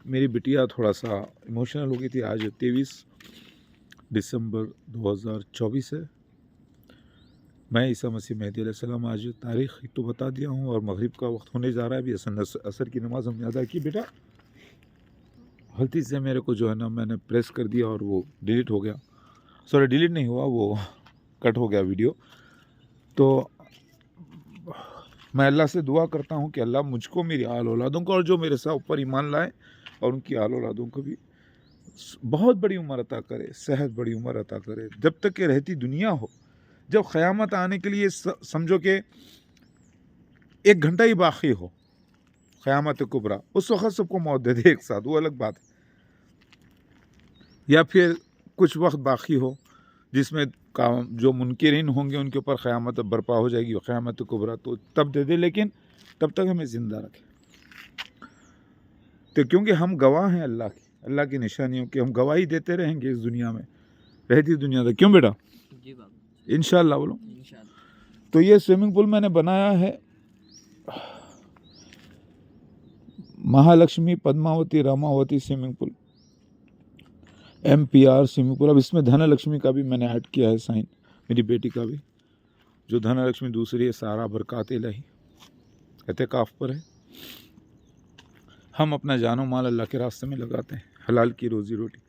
मेरी बिटिया थोड़ा सा इमोशनल हो गई थी। आज 23 दिसंबर 2024 है। मैं ईसा मसीह मेहदी अलैहिस्सलाम, आज तारीख़ तो बता दिया हूँ और मगरिब का वक्त होने जा रहा है। अभी असर की नमाज़ हमने अदा की। बेटा गलती से मेरे को जो है ना, मैंने प्रेस कर दिया और वो डिलीट हो गया। सॉरी, डिलीट नहीं हुआ, वो कट हो गया वीडियो। तो मैं अल्लाह से दुआ करता हूँ कि अल्लाह मुझको, मेरी आल औलादों को और जो मेरे साथ ऊपर ईमान लाए और उनकी आल औलादों को भी बहुत बड़ी उम्र अता करे, सेहत बड़ी उम्र अता करे, जब तक कि रहती दुनिया हो। जब क़यामत आने के लिए समझो कि 1 घंटा ही बाकी हो, क़यामत कुबरा, उस वक़्त सबको मौत दे दे एक साथ, वो अलग बात है। या फिर कुछ वक्त बाकी हो जिसमें जो मुनकिरीन होंगे उनके ऊपर क़यामत बर्पा हो जाएगी, क़यामत कुबरा, तो तब दे दे, लेकिन तब तक हमें ज़िंदा रखे। तो क्योंकि हम गवाह हैं अल्लाह की निशानियों की, हम गवाही देते रहेंगे इस दुनिया में, रहती दुनिया तक। क्यों बेटा? जी बाबा, इंशाअल्लाह बोलो इंशाअल्लाह। तो ये स्विमिंग पूल मैंने बनाया है Mahalakshmi Padmavati Ramavati swimming pool, MPR swimming pool. अब इसमें धनलक्ष्मी का भी मैंने ऐड किया है साइन, मेरी बेटी का भी, जो धनलक्ष्मी दूसरी है, सारा बरक़ात इलाही एतकाफ़ पर है। हम अपना जानो माल अल्लाह के रास्ते में लगाते हैं, हलाल की रोज़ी रोटी,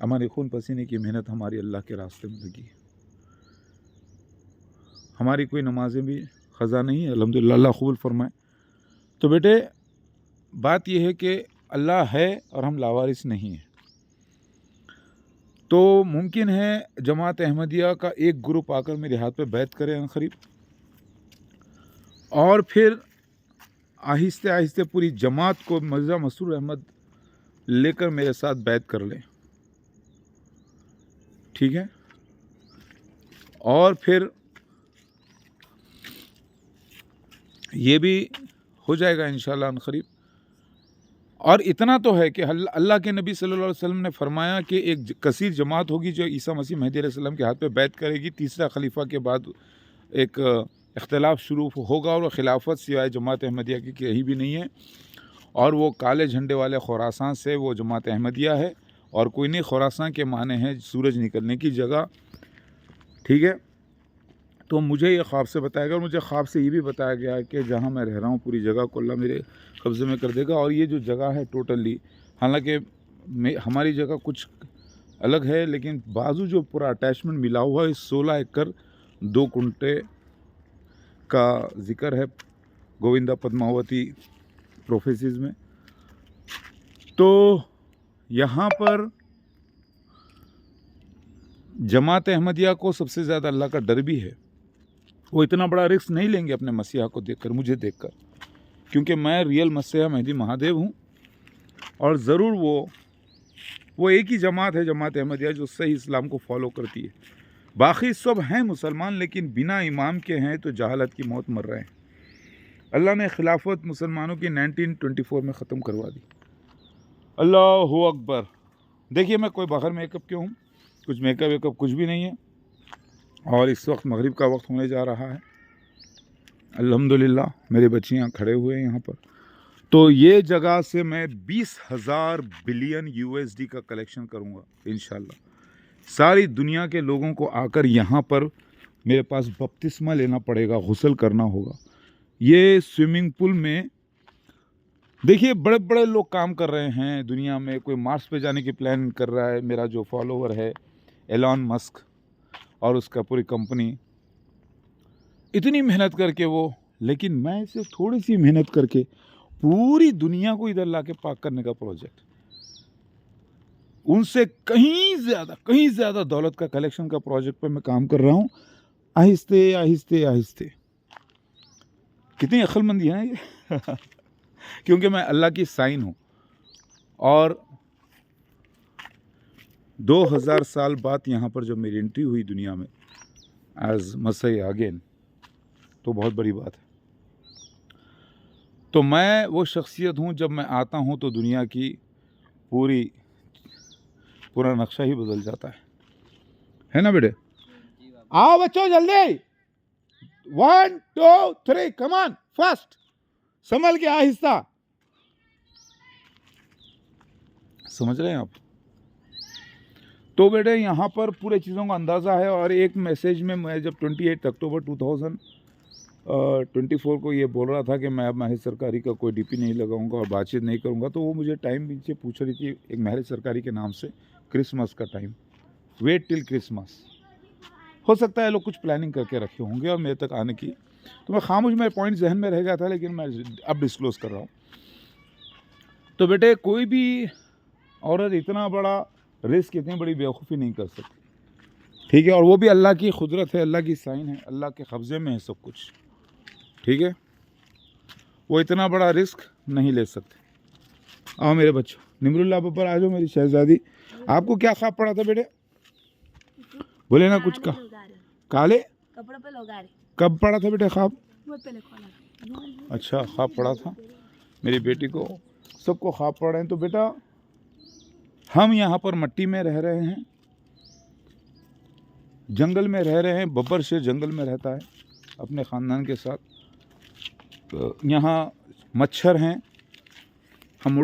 हमारे खून पसीने की मेहनत हमारी अल्लाह के रास्ते में लगी है। हमारी कोई नमाजें भी ख़ज़ा नहीं है, अल्हम्दुलिल्लाह, अल्लाह कबूल फरमाए। तो बेटे बात यह है कि अल्लाह है और हम लावारिस नहीं हैं। तो मुमकिन है जमात अहमदिया का एक ग्रुप आकर मेरे हाथ पे बैत करे अनक़रीब, और फिर आहिस्ते आहिस्ते पूरी जमात को मिर्ज़ा मसरूर अहमद लेकर मेरे साथ बैत कर लें, ठीक है? और फिर ये भी हो जाएगा इंशाअल्लाह अनक़रीब। और इतना तो है कि अल्लाह के नबी सल्लल्लाहु अलैहि वसल्लम ने फरमाया कि एक कसीर जमात होगी जो ईसा मसीह मेहदी अलैहिस्सलाम के हाथ पे बैत करेगी। तीसरा खलीफा के बाद एक इख्तिलाफ शुरू होगा और खिलाफत सिवाय जमात अहमदिया की कहीं भी नहीं है, और वो काले झंडे वाले खुरासान से वो जमात अहमदिया है, और कोई नहीं, खुरासान के माने हैं सूरज निकलने की जगह, ठीक है? तो मुझे ये ख्वाब से बताया गया, और मुझे ख्वाब से ये भी बताया गया है कि जहाँ मैं रह रहा हूँ पूरी जगह को अल्लाह मेरे कब्ज़े में कर देगा। और ये जो जगह है टोटली, हालांकि हमारी जगह कुछ अलग है, लेकिन बाजू जो पूरा अटैचमेंट मिला हुआ है, 16 एकड़ 2 कुंटे का जिक्र है गोविंदा पद्मावती प्रोफेसिस में। तो यहाँ पर जमात अहमदिया को सबसे ज़्यादा अल्लाह का डर भी है। वो इतना बड़ा रिस्क नहीं लेंगे अपने मसीहा को देखकर, मुझे देखकर, क्योंकि मैं रियल मसीहा मेहदी महादेव हूँ। और ज़रूर वो एक ही जमात है, जमात अहमदिया, जो सही इस्लाम को फॉलो करती है। बाकी सब हैं मुसलमान, लेकिन बिना इमाम के हैं तो जहालत की मौत मर रहे हैं। अल्लाह ने खिलाफत मुसलमानों की 1924 में ख़त्म करवा दी। अल्लाहु अकबर। देखिए मैं कोई बग़ैर मेकअप के हूँ, कुछ मेकअप वेकअप कुछ भी नहीं है, और इस वक्त मगरिब का वक्त होने जा रहा है। अल्हम्दुलिल्लाह मेरे बच्चे यहाँ खड़े हुए हैं यहाँ पर। तो ये जगह से मैं 20,000 बिलियन USD का कलेक्शन करूँगा इंशाल्लाह। सारी दुनिया के लोगों को आकर यहाँ पर मेरे पास बपतिस्मा लेना पड़ेगा, गुस्ल करना होगा। ये स्विमिंग पूल में देखिए बड़े बड़े लोग काम कर रहे हैं दुनिया में। कोई मार्स पे जाने की प्लान कर रहा है, मेरा जो फॉलोवर है एलन मस्क और उसका पूरी कंपनी, इतनी मेहनत करके वो, लेकिन मैं सिर्फ थोड़ी सी मेहनत करके पूरी दुनिया को इधर लाके पाक करने का प्रोजेक्ट, उनसे कहीं ज़्यादा दौलत का कलेक्शन का प्रोजेक्ट पे मैं काम कर रहा हूँ, आहिस्ते आहिस्ते आहिस्ते। कितनी अक्लमंदी है ये क्योंकि मैं अल्लाह की साइन हूँ, और 2000 साल बाद यहाँ पर जब मेरी एंट्री हुई दुनिया में एज मसीह अगेन, तो बहुत बड़ी बात है। तो मैं वो शख्सियत हूँ, जब मैं आता हूँ तो दुनिया की पूरा नक्शा ही बदल जाता है ना बेटे? आओ बच्चों जल्दी, 1 2 3 कम ऑन फास्ट, संभल के आहिस्ता। समझ रहे हैं आप? तो बेटे यहाँ पर पूरे चीज़ों का अंदाज़ा है। और एक मैसेज में मैं जब 28 अक्टूबर 2024 को ये बोल रहा था कि मैं अब महज सरकारी का कोई डीपी नहीं लगाऊंगा और बातचीत नहीं करूंगा, तो वो मुझे टाइम नीचे पूछ रही थी एक महज सरकारी के नाम से, क्रिसमस का टाइम, वेट टिल क्रिसमस। हो सकता है लोग कुछ प्लानिंग करके रखे होंगे और मेरे तक आने की, तो मैं खामोश, मेरे पॉइंट जहन में रह गया था, लेकिन मैं अब डिस्क्लोज़ कर रहा हूँ। तो बेटे कोई भी औरत इतना बड़ा रिस्क, इतनी बड़ी बेवकूफ़ी नहीं कर सकती, ठीक है? और वो भी अल्लाह की कुदरत है, अल्लाह की साइन है, अल्लाह के कब्ज़े में है सब कुछ, ठीक है? वो इतना बड़ा रिस्क नहीं ले सकते। आओ मेरे बच्चों, निमरुल्लाह पर आ जाओ मेरी शहजादी। आपको क्या ख्वाब पड़ा था बेटे? बोले ना कुछ का काले कपड़ों पे लोग आ रहे। कब पड़ा था बेटे ख्वाब? बहुत पहले खोला। अच्छा, ख्वाब पड़ा था मेरी बेटी को, सबको ख्वाब पड़ रहे हैं। तो बेटा हम यहाँ पर मट्टी में रह रहे हैं, जंगल में रह रहे हैं। बब्बर शेर जंगल में रहता है अपने ख़ानदान के साथ। तो यहाँ मच्छर हैं, हम